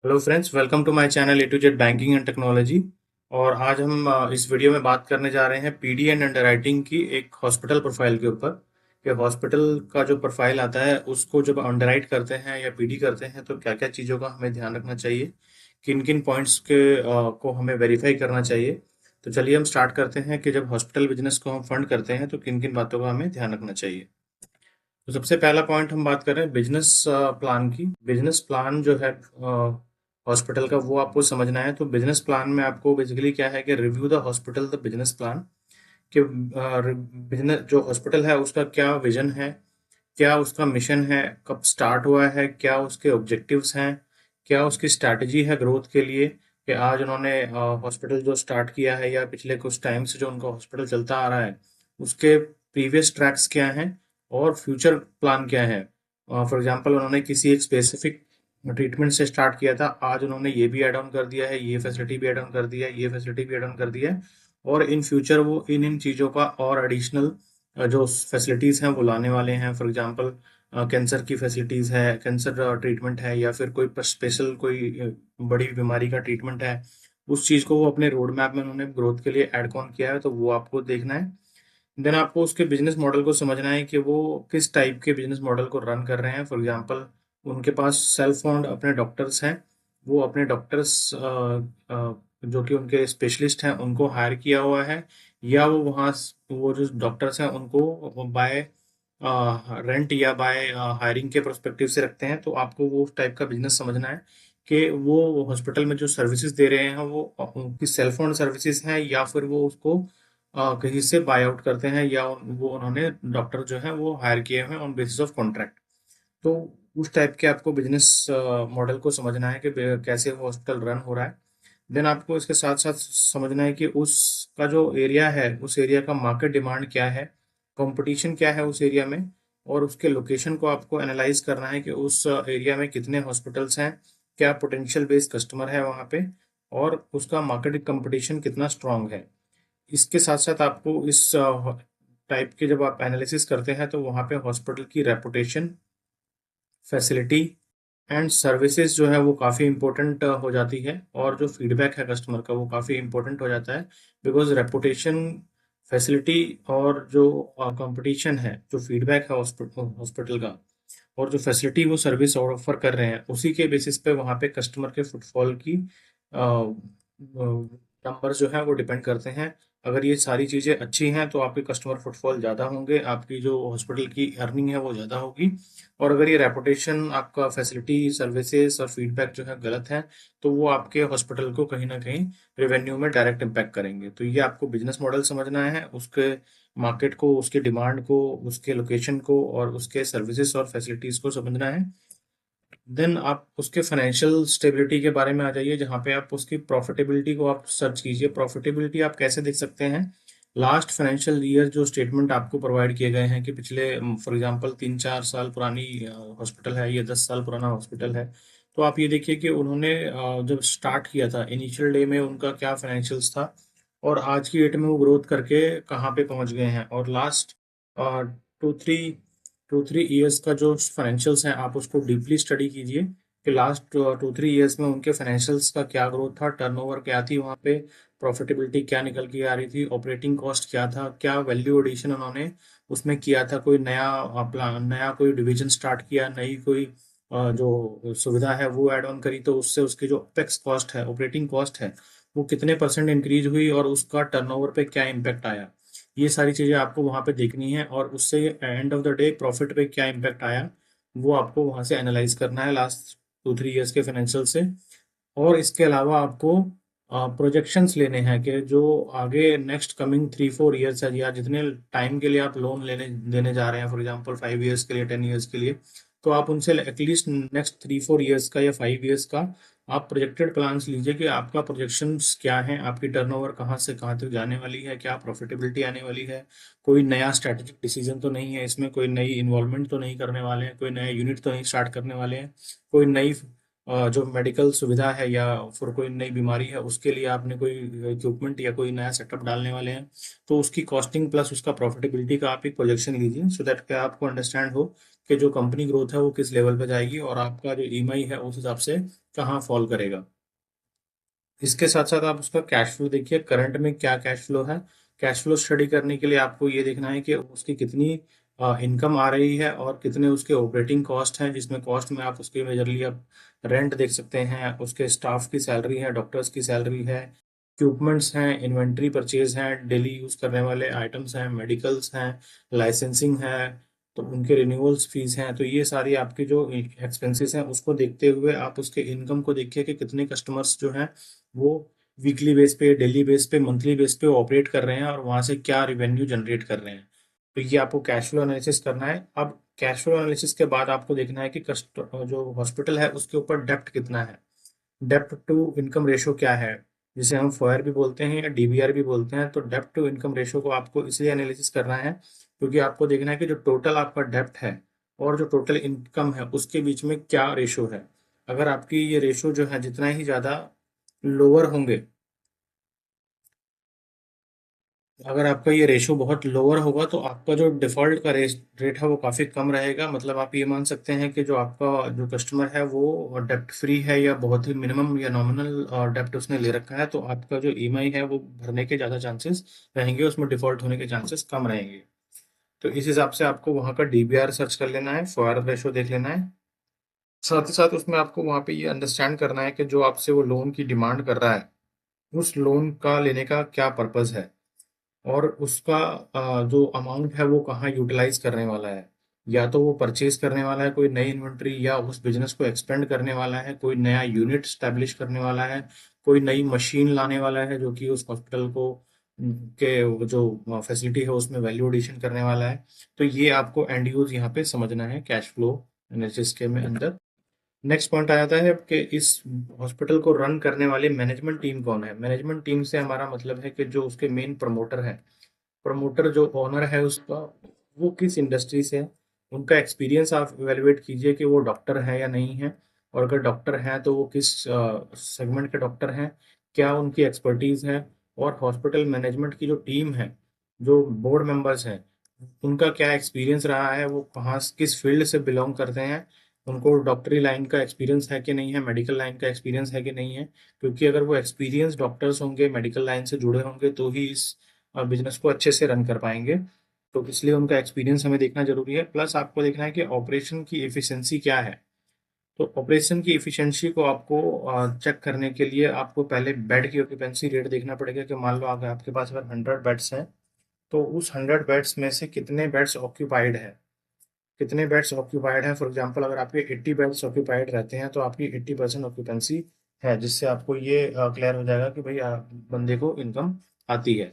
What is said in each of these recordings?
Hello friends, welcome to my channel A to Z banking and technology. और आज हम इस वीडियो में बात करने जा रहे हैं पीडी एंड अंडरराइटिंग की एक हॉस्पिटल प्रोफाइल के ऊपर कि हॉस्पिटल का जो प्रोफाइल आता है उसको जब अंडरराइट करते हैं या पीडी करते हैं तो क्या क्या चीज़ों का हमें ध्यान रखना चाहिए, किन किन पॉइंट्स को हमें वेरीफाई करना चाहिए। तो चलिए हम स्टार्ट करते हैं कि जब हॉस्पिटल बिजनेस को हम फंड करते हैं तो किन किन बातों का हमें ध्यान रखना चाहिए। तो सबसे पहला पॉइंट हम बात कर रहे हैं बिजनेस प्लान की। बिजनेस प्लान जो है हॉस्पिटल का वो आपको समझना है। तो बिजनेस प्लान में आपको बेसिकली क्या है कि review the hospital the business plan कि बिजनेस जो हॉस्पिटल है उसका क्या विजन है, क्या उसका मिशन है, कब स्टार्ट हुआ है, क्या उसके ऑब्जेक्टिव्स हैं, क्या उसकी स्ट्रैटेजी है ग्रोथ के लिए कि आज उन्होंने हॉस्पिटल जो स्टार्ट किया है या पिछले कुछ टाइम से जो उनका हॉस्पिटल चलता आ रहा है उसके प्रीवियस ट्रैक्स क्या हैं और फ्यूचर प्लान क्या है। फॉर एग्जांपल उन्होंने किसी एक स्पेसिफिक ट्रीटमेंट से स्टार्ट किया था, आज उन्होंने ये भी ऐड ऑन कर दिया है, ये फैसिलिटी भी ऐड ऑन कर दिया है, ये फैसिलिटी भी ऐड ऑन कर दिया है और इन फ्यूचर वो इन इन चीज़ों का और एडिशनल जो फैसिलिटीज़ हैं वो लाने वाले हैं। फॉर एग्जांपल कैंसर की फैसिलिटीज़ है, कैंसर ट्रीटमेंट है या फिर कोई स्पेशल कोई बड़ी बीमारी का ट्रीटमेंट है, उस चीज़ को वो अपने रोड मैप में उन्होंने ग्रोथ के लिए ऐड ऑन किया है तो वो आपको देखना है। देन आपको उसके बिजनेस मॉडल को समझना है कि वो किस टाइप के बिजनेस मॉडल को रन कर रहे हैं। फॉर एग्जांपल उनके पास सेल्फ फाउंड अपने डॉक्टर्स हैं, वो अपने डॉक्टर्स जो कि उनके स्पेशलिस्ट हैं उनको हायर किया हुआ है, या वो वहाँ वो जो डॉक्टर्स हैं उनको बाय रेंट या बाय हायरिंग के प्रोस्पेक्टिव से रखते हैं। तो आपको वो टाइप का बिजनेस समझना है कि वो हॉस्पिटल में जो सर्विसेज दे रहे हैं वो उनकी सेल्फ फाउंड सर्विसेज हैं या फिर वो उसको कहीं से बाय आउट करते हैं या वो उन्होंने डॉक्टर जो है वो हायर किए हैं ऑन बेसिस ऑफ कॉन्ट्रैक्ट। तो उस टाइप के आपको बिजनेस मॉडल को समझना है कि कैसे वो हॉस्पिटल रन हो रहा है। देन आपको इसके साथ साथ समझना है कि उसका जो एरिया है उस एरिया का मार्केट डिमांड क्या है, कंपटीशन क्या है उस एरिया में, और उसके लोकेशन को आपको एनालाइज करना है कि उस एरिया में कितने हॉस्पिटल्स हैं, क्या पोटेंशियल बेस्ड कस्टमर है वहाँ पे, और उसका मार्केट कंपटीशन कितना स्ट्रांग है। इसके साथ साथ आपको इस टाइप के जब आप एनालिसिस करते हैं तो वहाँ पे हॉस्पिटल की रेपुटेशन, फैसिलिटी एंड सर्विसेज जो है वो काफ़ी इंपॉर्टेंट हो जाती है और जो फीडबैक है कस्टमर का वो काफ़ी इंपॉर्टेंट हो जाता है। बिकॉज रेपुटेशन, फैसिलिटी और जो कंपटीशन है, जो फीडबैक है हॉस्पिटल का और जो फैसिलिटी वो सर्विस ऑफर कर रहे हैं उसी के बेसिस पे वहाँ पे कस्टमर के फुटफॉल की नंबर जो है वो डिपेंड करते हैं। अगर ये सारी चीज़ें अच्छी हैं तो आपके कस्टमर फुटफॉल ज़्यादा होंगे, आपकी जो हॉस्पिटल की अर्निंग है वो ज़्यादा होगी। और अगर ये रेपुटेशन, आपका फैसिलिटी, सर्विसेज और फीडबैक जो है गलत है तो वो आपके हॉस्पिटल को कहीं ना कहीं रेवेन्यू में डायरेक्ट इम्पैक्ट करेंगे। तो ये आपको बिजनेस मॉडल समझना है, उसके मार्केट को, उसके डिमांड को, उसके लोकेशन को और उसके सर्विसेज और फैसिलिटीज को समझना है। देन आप उसके फाइनेंशियल स्टेबिलिटी के बारे में आ जाइए, जहाँ पे आप उसकी प्रॉफिटेबिलिटी को आप सर्च कीजिए। प्रॉफिटेबिलिटी आप कैसे देख सकते हैं, लास्ट फाइनेंशियल ईयर जो स्टेटमेंट आपको प्रोवाइड किए गए हैं कि पिछले फॉर एग्जांपल 3-4 साल पुरानी हॉस्पिटल है या 10 साल पुराना हॉस्पिटल है, तो आप ये देखिए कि उन्होंने जब स्टार्ट किया था इनिशियल डे में उनका क्या फाइनेंशियल्स था और आज की डेट में वो ग्रोथ करके कहाँ पे पहुंच गए हैं। और लास्ट 2-3 ईयर्स का जो फाइनेंशियल्स हैं आप उसको डीपली स्टडी कीजिए कि लास्ट 2-3 ईयर्स में उनके फाइनेंशियल्स का क्या ग्रोथ था, टर्नओवर क्या थी वहाँ पे, प्रॉफिटेबिलिटी क्या निकल के आ रही थी, ऑपरेटिंग कॉस्ट क्या था, क्या वैल्यू एडिशन उन्होंने उसमें किया था, कोई नया प्लान, नया कोई डिवीजन स्टार्ट किया, नई कोई जो सुविधा है वो ऐड ऑन करी तो उससे उसकी जो अपेक्स कॉस्ट है, ऑपरेटिंग कॉस्ट है, वो कितने परसेंट इंक्रीज हुई और उसका टर्नओवर पे क्या इम्पैक्ट आया। ये सारी चीज़ें आपको वहाँ पे देखनी है और उससे end of the day profit पे क्या इम्पैक्ट आया वो आपको वहाँ से एनालाइज करना है लास्ट 2-3 ईयर्स के फाइनेंशियल से। और इसके अलावा आपको प्रोजेक्शंस लेने हैं कि जो आगे नेक्स्ट कमिंग 3-4 ईयर्स है या जितने टाइम के लिए आप लोन लेने देने जा रहे हैं, फॉर एग्जांपल 5 ईयर्स के लिए, 10 ईयर्स के लिए, तो आप उनसे एटलीस्ट नेक्स्ट 3-4 ईयर्स का या 5 ईयर्स का आप प्रोजेक्टेड प्लान्स लीजिए कि आपका प्रोजेक्शंस क्या है, आपकी टर्नओवर कहाँ से कहाँ तक जाने वाली है, क्या प्रॉफिटेबिलिटी आने वाली है, कोई नया स्ट्रैटेजिक डिसीजन तो नहीं है इसमें, कोई नई इन्वॉल्वमेंट तो नहीं करने वाले हैं, कोई नया यूनिट तो नहीं स्टार्ट करने वाले हैं, कोई नई जो मेडिकल सुविधा है या फिर कोई नई बीमारी है उसके लिए आपने कोई इक्विपमेंट या कोई नया सेटअप डालने वाले हैं, तो उसकी कॉस्टिंग प्लस उसका प्रॉफिटेबिलिटी का आप एक प्रोजेक्शन लीजिए सो दैट क्या आपको अंडरस्टैंड हो कि जो कंपनी ग्रोथ है वो किस लेवल पे जाएगी और आपका जो ईएमआई है उस हिसाब से कहाँ फॉल करेगा। इसके साथ साथ आप उसका कैश फ्लो देखिए, करंट में क्या कैश फ्लो है। कैश फ्लो स्टडी करने के लिए आपको ये देखना है कि उसकी कितनी इनकम आ रही है और कितने उसके ऑपरेटिंग कॉस्ट हैं, जिसमें कॉस्ट में आप उसके मेजरली आप रेंट देख सकते हैं, उसके स्टाफ की सैलरी है, डॉक्टर्स की सैलरी है, इक्विपमेंट्स हैं, इन्वेंट्री परचेज हैं, डेली यूज करने वाले आइटम्स हैं, मेडिकल्स हैं, लाइसेंसिंग है, तो उनके रिन्यूअल्स फीस हैं। तो ये सारी आपकी जो एक्सपेंसेस हैं उसको देखते हुए आप उसके इनकम को देखिए कि कितने कस्टमर्स जो हैं वो वीकली बेस पे, डेली बेस पे, मंथली बेस पे ऑपरेट कर रहे हैं और वहां से क्या रिवेन्यू जनरेट कर रहे हैं। तो ये आपको कैश फ्लो एनालिसिस करना है। अब कैश फ्लो एनालिसिस के बाद आपको देखना है कि कस्ट जो हॉस्पिटल है उसके ऊपर डेप्ट कितना है, डेप्ट टू इनकम रेशो क्या है, जिसे हम फोयर भी बोलते हैं या डीबीआर भी बोलते हैं। तो डेप्ट टू इनकम रेशो को आपको इसलिए एनालिसिस करना है क्योंकि आपको देखना है कि जो टोटल आपका डेप्ट है और जो टोटल इनकम है उसके बीच में क्या रेशो है। अगर आपकी ये रेशो जो है जितना ही ज़्यादा लोअर होंगे, अगर आपका ये रेशो बहुत लोअर होगा तो आपका जो डिफॉल्ट का रेट है वो काफ़ी कम रहेगा। मतलब आप ये मान सकते हैं कि जो आपका जो कस्टमर है वो डेप्ट फ्री है या बहुत ही मिनिमम या नॉमिनल डेप्ट उसने ले रखा है, तो आपका जो ईएमआई है वो भरने के ज़्यादा चांसेस रहेंगे, उसमें डिफॉल्ट होने के चांसेस कम रहेंगे। तो इस हिसाब से आपको वहाँ का डीबीआर सर्च कर लेना है, फॉर रेशो देख लेना है। साथ ही साथ उसमें आपको वहाँ पे ये अंडरस्टैंड करना है कि जो आपसे वो लोन की डिमांड कर रहा है उस लोन का लेने का क्या पर्पज़ है और उसका जो अमाउंट है वो कहाँ यूटिलाइज करने वाला है। या तो वो परचेज करने वाला है कोई नई इन्वेंट्री, या उस बिजनेस को एक्सपेंड करने वाला है, कोई नया यूनिट स्टैब्लिश करने वाला है, कोई नई मशीन लाने वाला है जो कि उस हॉस्पिटल को के वो जो फैसिलिटी है उसमें वैल्यू एडिशन करने वाला है। तो ये आपको एंड यूज यहाँ पे समझना है कैश फ्लो एनालिसिस के में अंदर। नेक्स्ट पॉइंट आ जाता है कि इस हॉस्पिटल को रन करने वाली मैनेजमेंट टीम कौन है। मैनेजमेंट टीम से हमारा मतलब है कि जो उसके मेन प्रमोटर है, प्रमोटर जो ओनर है उसका, वो किस इंडस्ट्री से है, उनका एक्सपीरियंस आप इवेलुएट कीजिए कि वो डॉक्टर है या नहीं है, और अगर डॉक्टर हैं तो वो किस सेगमेंट के डॉक्टर हैं, क्या उनकी एक्सपर्टीज है, और हॉस्पिटल मैनेजमेंट की जो टीम है, जो बोर्ड मेंबर्स हैं, उनका क्या एक्सपीरियंस रहा है, वो कहाँ किस फील्ड से बिलोंग करते हैं, उनको डॉक्टरी लाइन का एक्सपीरियंस है कि नहीं है, मेडिकल लाइन का एक्सपीरियंस है कि नहीं है। क्योंकि अगर वो एक्सपीरियंस डॉक्टर्स होंगे, मेडिकल लाइन से जुड़े होंगे, तो ही इस बिजनेस को अच्छे से रन कर पाएंगे। तो इसलिए उनका एक्सपीरियंस हमें देखना जरूरी है। प्लस आपको देखना है कि ऑपरेशन की एफिशिएंसी क्या है। तो ऑपरेशन की एफिशिएंसी को आपको चेक करने के लिए आपको पहले बेड की ऑक्यूपेंसी रेट देखना पड़ेगा कि मान लो अगर आपके पास अगर 100 बेड्स हैं तो उस 100 बेड्स में से कितने बेड्स ऑक्यूपाइड है, कितने बेड्स ऑक्यूपाइड हैं। फॉर एग्जांपल अगर आपके 80 बेड्स ऑक्यूपाइड रहते हैं तो आपकी 80% ऑक्यूपेंसी है, जिससे आपको ये क्लियर हो जाएगा कि भाई बंदे को इनकम आती है।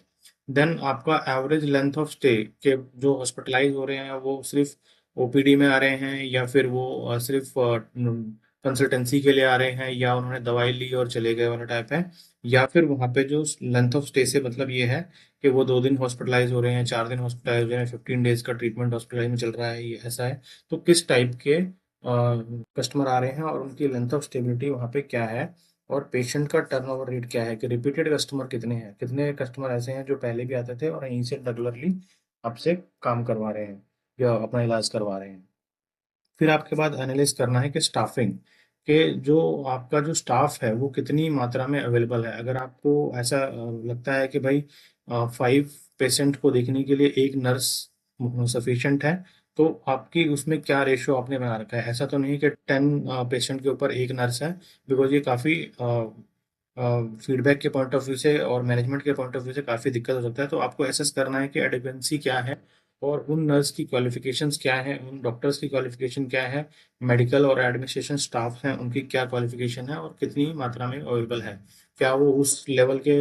देन आपका एवरेज लेंथ ऑफ स्टे, के जो हॉस्पिटलाइज हो रहे हैं वो सिर्फ ओपीडी में आ रहे हैं या फिर वो सिर्फ कंसल्टेंसी के लिए आ रहे हैं, या उन्होंने दवाई ली और चले गए वाला टाइप है, या फिर वहाँ पे जो लेंथ ऑफ स्टे से मतलब ये है कि वो 2 दिन हॉस्पिटलाइज हो रहे हैं, 4 दिन हॉस्पिटलाइज हो रहे हैं, 15 डेज का ट्रीटमेंट हॉस्पिटलाइज में चल रहा है, ये ऐसा है। तो किस टाइप के कस्टमर आ रहे हैं और उनकी लेंथ ऑफ स्टेबिलिटी वहाँ पे क्या है, और पेशेंट का टर्नओवर रेट क्या है, कि रिपीटेड कस्टमर कितने हैं, कितने कस्टमर ऐसे हैं जो पहले भी आते थे और यहीं से रेगुलरली आपसे काम करवा रहे हैं या अपना इलाज करवा रहे हैं। फिर आपके बाद एनालाइज करना है कि स्टाफिंग, के जो आपका जो स्टाफ है वो कितनी मात्रा में अवेलेबल है। अगर आपको ऐसा लगता है कि भाई 5 पेशेंट को देखने के लिए एक नर्स सफिशिएंट है, तो आपकी उसमें क्या रेशियो आपने बना रखा है। ऐसा तो नहीं कि 10 पेशेंट के ऊपर एक नर्स है, बिकॉज ये काफ़ी फीडबैक के पॉइंट ऑफ व्यू से और मैनेजमेंट के पॉइंट ऑफ व्यू से काफ़ी दिक्कत हो सकता है। तो आपको एसेस करना है कि एडिक्वेंसी क्या है और उन नर्स की क्वालिफिकेशंस क्या है, उन डॉक्टर्स की क्वालिफिकेशन क्या है, मेडिकल और एडमिनिस्ट्रेशन स्टाफ हैं उनकी क्या क्वालिफिकेशन है और कितनी मात्रा में अवेलेबल है। क्या वो उस लेवल के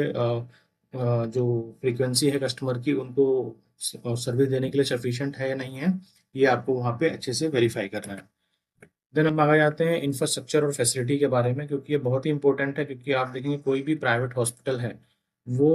जो फ्रीक्वेंसी है कस्टमर की उनको सर्विस देने के लिए सफिशिएंट है या नहीं है, ये आपको वहाँ पे अच्छे से वेरीफाई करना है। देन हम आगे जाते हैं इंफ्रास्ट्रक्चर और फैसिलिटी के बारे में, क्योंकि ये बहुत ही इंपॉर्टेंट है। क्योंकि आप देखेंगे कोई भी प्राइवेट हॉस्पिटल है वो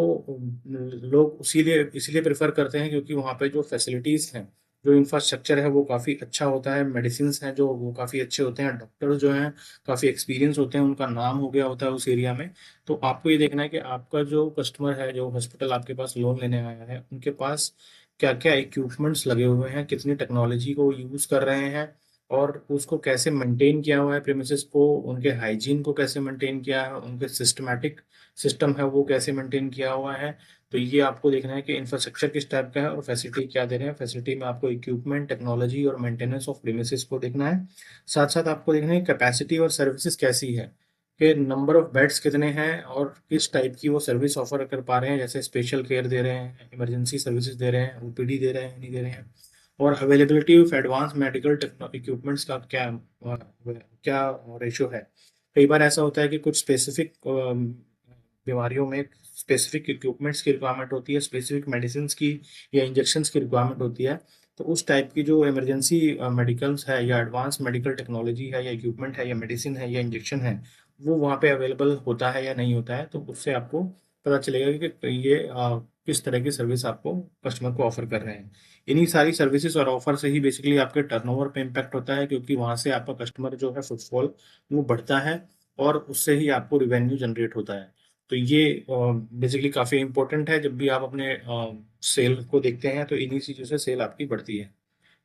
लोग इसीलिए इसीलिए प्रेफर करते हैं क्योंकि वहाँ पे जो फैसिलिटीज़ हैं, जो इंफ्रास्ट्रक्चर है वो काफ़ी अच्छा होता है, मेडिसिन हैं जो वो काफ़ी अच्छे होते हैं, डॉक्टर जो हैं काफ़ी एक्सपीरियंस होते हैं, उनका नाम हो गया होता है उस एरिया में। तो आपको ये देखना है कि आपका जो कस्टमर है, जो हॉस्पिटल आपके पास लोन लेने आया है, उनके पास क्या क्या इक्विपमेंट्स लगे हुए हैं, कितनी टेक्नोलॉजी को यूज़ कर रहे हैं और उसको कैसे मेंटेन किया हुआ है, प्रीमिसेस को, उनके हाइजीन को कैसे मेंटेन किया है, उनके सिस्टमैटिक सिस्टम है वो कैसे मेंटेन किया हुआ है। तो ये आपको देखना है कि इंफ्रास्ट्रक्चर किस टाइप का है और फैसिलिटी क्या दे रहे हैं। फैसिलिटी में आपको इक्विपमेंट, टेक्नोलॉजी और मेंटेनेंस ऑफ प्रीमिसेस को देखना है। साथ साथ आपको देखना है कैपेसिटी और सर्विसेज कैसी है, कि नंबर ऑफ बेड्स कितने हैं और किस टाइप की वो सर्विस ऑफर कर पा रहे हैं, जैसे स्पेशल केयर दे रहे हैं, इमरजेंसी सर्विसेज दे रहे हैं, ओपीडी दे रहे हैं, नहीं दे रहे हैं। और availability of advance medical equipments का क्या रेशो है। कई बार ऐसा होता है कि कुछ स्पेसिफिक बीमारियों में स्पेसिफिक इक्विपमेंट्स की रिक्वायरमेंट होती है, स्पेसिफिक मेडिसिन की या इंजेक्शंस की रिक्वायरमेंट होती है। तो उस टाइप की जो इमरजेंसी मेडिकल्स है या एडवांस मेडिकल टेक्नोलॉजी है या इक्विपमेंट है या मेडिसिन है या इंजेक्शन है, वो वहाँ पे अवेलेबल होता है या नहीं होता है। तो उससे आपको पता चलेगा कि ये किस तरह की सर्विस आपको कस्टमर को ऑफर कर रहे हैं। इन्हीं सारी सर्विसेज और ऑफर से ही बेसिकली आपके टर्नओवर पे इम्पैक्ट होता है, क्योंकि वहाँ से आपका कस्टमर जो है फुटफॉल वो बढ़ता है और उससे ही आपको रिवेन्यू जनरेट होता है। तो ये बेसिकली काफ़ी इंपॉर्टेंट है। जब भी आप अपने सेल को देखते हैं तो इन्हीं चीज़ों से सेल आपकी बढ़ती है।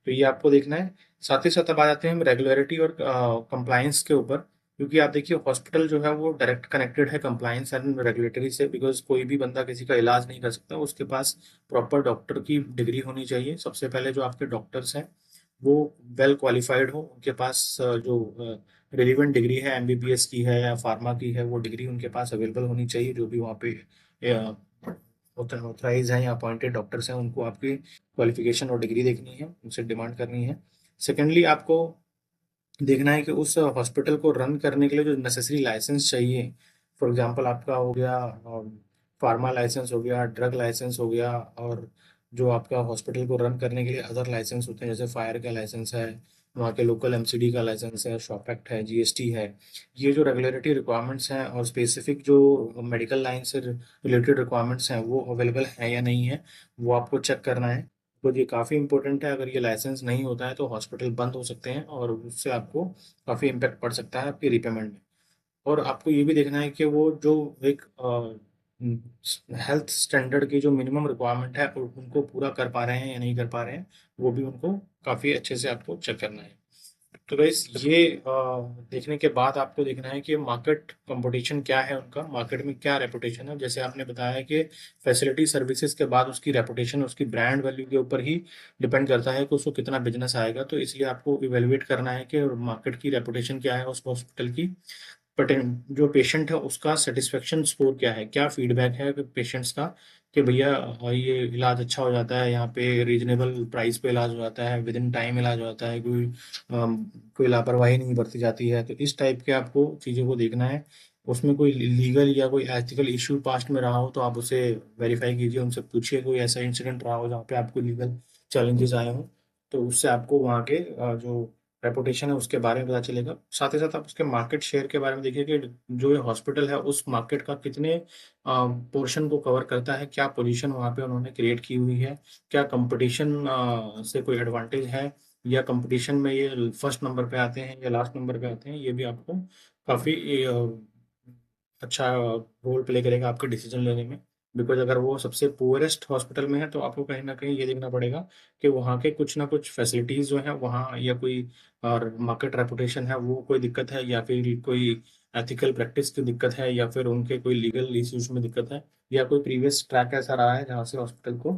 तो ये आपको देखना है। साथ ही साथ अब आ जाते हैं हम रेगुलरिटी और कंप्लायंस के ऊपर, क्योंकि आप देखिए हॉस्पिटल जो है वो डायरेक्ट कनेक्टेड है कंप्लायंस एंड रेगुलेटरी से, बिकॉज कोई भी बंदा किसी का इलाज नहीं कर सकता, उसके पास प्रॉपर डॉक्टर की डिग्री होनी चाहिए। सबसे पहले जो आपके डॉक्टर्स हैं वो वेल क्वालिफाइड हो, उनके पास जो रिलीवेंट डिग्री है, एमबीबीएस की है या फार्मा की है, वो डिग्री उनके पास अवेलेबल होनी चाहिए। जो भी वहाँ पे ऑथराइज हैं या अपॉइंटेड डॉक्टर्स हैं, उनको आपकी क्वालिफिकेशन और डिग्री देखनी है, उनसे डिमांड करनी है। सेकेंडली आपको देखना है कि उस हॉस्पिटल को रन करने के लिए जो नेसेसरी लाइसेंस चाहिए, फॉर एग्जांपल आपका हो गया फार्मा लाइसेंस, हो गया ड्रग लाइसेंस, हो गया, और जो आपका हॉस्पिटल को रन करने के लिए अदर लाइसेंस होते हैं, जैसे फायर का लाइसेंस है, वहाँ के लोकल एमसीडी का लाइसेंस है, शॉप एक्ट है, जीएसटी है। ये जो रेगुलेटरी रिक्वायरमेंट्स हैं और स्पेसिफिक जो मेडिकल लाइन से रिलेटेड रिक्वायरमेंट्स हैं वो अवेलेबल हैं या नहीं है, वो आपको चेक करना है। तो ये काफ़ी इंपॉर्टेंट है। अगर ये लाइसेंस नहीं होता है तो हॉस्पिटल बंद हो सकते हैं और उससे आपको काफ़ी इम्पेक्ट पड़ सकता है आपकी रिपेमेंट में। और आपको ये भी देखना है कि वो जो एक हेल्थ स्टैंडर्ड की जो मिनिमम रिक्वायरमेंट है उनको पूरा कर पा रहे हैं या नहीं कर पा रहे हैं, वो भी उनको काफ़ी अच्छे से आपको चेक करना है। तो गाइस ये देखने के बाद आपको देखना है कि मार्केट कंपटीशन क्या है, उनका मार्केट में क्या रेपुटेशन है। जैसे आपने बताया कि फैसिलिटी सर्विसेज के बाद उसकी रेपुटेशन, उसकी ब्रांड वैल्यू के ऊपर ही डिपेंड करता है कि उसको कितना बिजनेस आएगा। तो इसलिए आपको इवेलुएट करना है कि मार्केट की रेपुटेशन क्या है उस हॉस्पिटल की। बट जो पेशेंट है उसका सेटिस्फेक्शन स्कोर क्या है, क्या फीडबैक है पेशेंट्स का, कि भैया ये इलाज अच्छा हो जाता है, यहाँ पे रीजनेबल प्राइस पे इलाज हो जाता है, विद इन टाइम इलाज हो जाता है, कोई लापरवाही नहीं बरती जाती है। तो इस टाइप के आपको चीज़ों को देखना है। उसमें कोई लीगल या कोई एथिकल इश्यू पास्ट में रहा हो तो आप उसे वेरीफाई कीजिए, उनसे पूछिए कोई ऐसा इंसिडेंट रहा हो जहाँ पे आपको लीगल चैलेंजेस आए हों। तो उससे आपको वहाँ के जो रेपुटेशन है उसके बारे में पता चलेगा। साथ ही साथ आप उसके मार्केट शेयर के बारे में देखिए कि जो ये हॉस्पिटल है उस मार्केट का कितने पोर्शन को कवर करता है, क्या पोजीशन वहाँ पे उन्होंने क्रिएट की हुई है, क्या कंपटीशन से कोई एडवांटेज है, या कंपटीशन में ये फर्स्ट नंबर पे आते हैं या लास्ट नंबर पे आते हैं। ये भी आपको काफ़ी अच्छा रोल प्ले करेगा आपके डिसीजन लेने में। बिकॉज अगर वो सबसे पुअरेस्ट हॉस्पिटल में है तो आपको कहीं ना कहीं ये देखना पड़ेगा कि वहाँ के कुछ ना कुछ फैसिलिटीज़ जो हैं वहाँ, या कोई और मार्केट रेपुटेशन है वो कोई दिक्कत है, या फिर कोई एथिकल प्रैक्टिस की दिक्कत है, या फिर उनके कोई लीगल इश्यूज में दिक्कत है, या कोई प्रीवियस ट्रैक ऐसा रहा है जहाँ से हॉस्पिटल को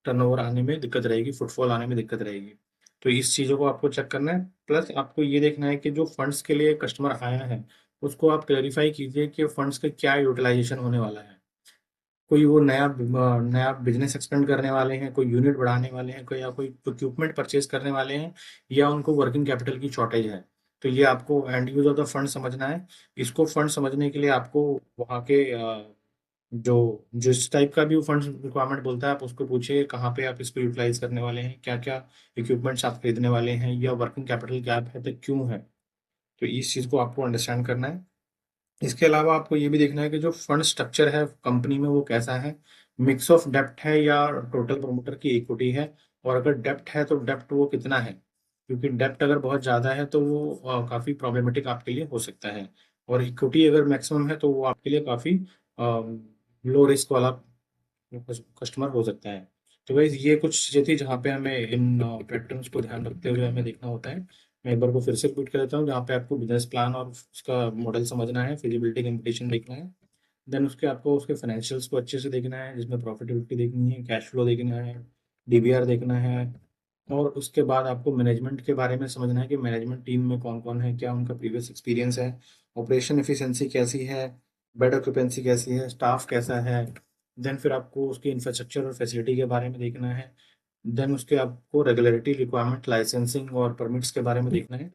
टर्नओवर आने में दिक्कत रहेगी, फुटफॉल आने में दिक्कत रहेगी। तो इस चीज़ों को आपको चेक करना है। प्लस आपको ये देखना है कि जो फंड्स के लिए कस्टमर आया है उसको आप क्लेरिफाई कीजिए कि फंड्स का क्या यूटिलाइजेशन होने वाला है। कोई वो नया बिजनेस एक्सपेंड करने वाले हैं, कोई यूनिट बढ़ाने वाले हैं, कोई या कोई इक्विपमेंट परचेज करने वाले हैं, या उनको वर्किंग कैपिटल की शॉर्टेज है। तो ये आपको and use of the fund समझना है। इसको फंड समझने के लिए आपको वहाँ के जो जिस टाइप का भी वो फंड रिक्वायरमेंट बोलता है आप उसको पूछिए कहाँ पे आप इसको यूटिलाइज करने वाले हैं, क्या क्या इक्विपमेंट्स आप खरीदने वाले हैं, या वर्किंग कैपिटल गैप है तो क्यों है। तो इस चीज़ को आपको अंडरस्टैंड करना है। इसके अलावा आपको ये भी देखना है कि जो फंड स्ट्रक्चर है कंपनी में वो कैसा है, मिक्स ऑफ डेप्ट है या टोटल प्रमोटर की इक्विटी है। और अगर डेप्ट है तो डेप्ट वो कितना है, क्योंकि डेप्ट अगर बहुत ज़्यादा है तो वो काफ़ी प्रॉब्लमेटिक आपके लिए हो सकता है। और इक्विटी अगर मैक्सिमम है तो वो आपके लिए काफ़ी लो रिस्क वाला कस्टमर हो सकता है। तो गाइस ये कुछ चीज़ें थी जहाँ पे हमें इन पैटर्न्स को ध्यान रखते हुए हमें देखना होता है। मैं एक बार को फिर से रिपीट कर देता हूँ, जहाँ पे आपको बिजनेस प्लान और उसका मॉडल समझना है, फिजिबिलिटी कंपटीशन देखना है, देन उसके आपको उसके फाइनेंशियल्स को अच्छे से देखना है, जिसमें प्रॉफिटेबिलिटी देखनी है, कैश फ्लो देखना है, डीबीआर देखना है, और उसके बाद आपको मैनेजमेंट के बारे में समझना है कि मैनेजमेंट टीम में कौन कौन है, क्या उनका प्रीवियस एक्सपीरियंस है, ऑपरेशन एफिशिएंसी कैसी है, बेड ऑक्यूपेंसी कैसी है, स्टाफ कैसा है। देन फिर आपको उसकी इंफ्रास्ट्रक्चर और फैसिलिटी के बारे में देखना है। देन उसके आपको रेगुलेटरी रिक्वायरमेंट, लाइसेंसिंग और परमिट्स के बारे में देखना है।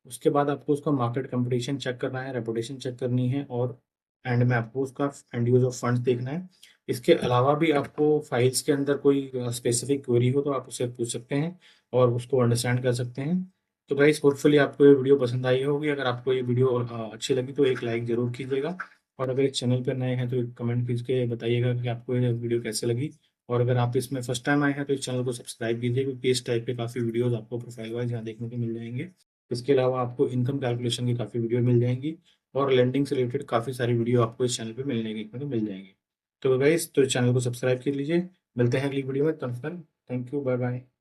उसके बाद आपको उसका मार्केट कंपटीशन चेक करना है, रेपुटेशन चेक करनी है, और एंड में आपको उसका एंड यूज ऑफ फंड्स देखना है। इसके अलावा भी आपको फाइल्स के अंदर कोई स्पेसिफिक क्वेरी हो तो आप उससे पूछ सकते हैं और उसको अंडरस्टैंड कर सकते हैं। तो गाइस होपफुली आपको ये वीडियो पसंद आई होगी। अगर आपको ये वीडियो अच्छी लगी तो एक लाइक ज़रूर कीजिएगा, और अगर इस चैनल पर नए हैं तो कमेंट करके बताइएगा कि आपको ये वीडियो कैसे लगी। और अगर आप इसमें फर्स्ट टाइम आए हैं तो इस चैनल को सब्सक्राइब कीजिए, क्योंकि इस टाइप के काफ़ी वीडियोस आपको प्रोफाइल वाइज यहाँ देखने को मिल जाएंगे। इसके अलावा आपको इनकम कैलकुलेशन की काफ़ी वीडियो मिल जाएंगी, और लेंडिंग से रिलेटेड काफ़ी सारी वीडियो आपको इस चैनल पे देखने को मिल जाएंगी। तो गाइस तो इस चैनल को सब्सक्राइब कर लीजिए। मिलते हैं अगली वीडियो में, तब तक थैंक यू, बाय बाय।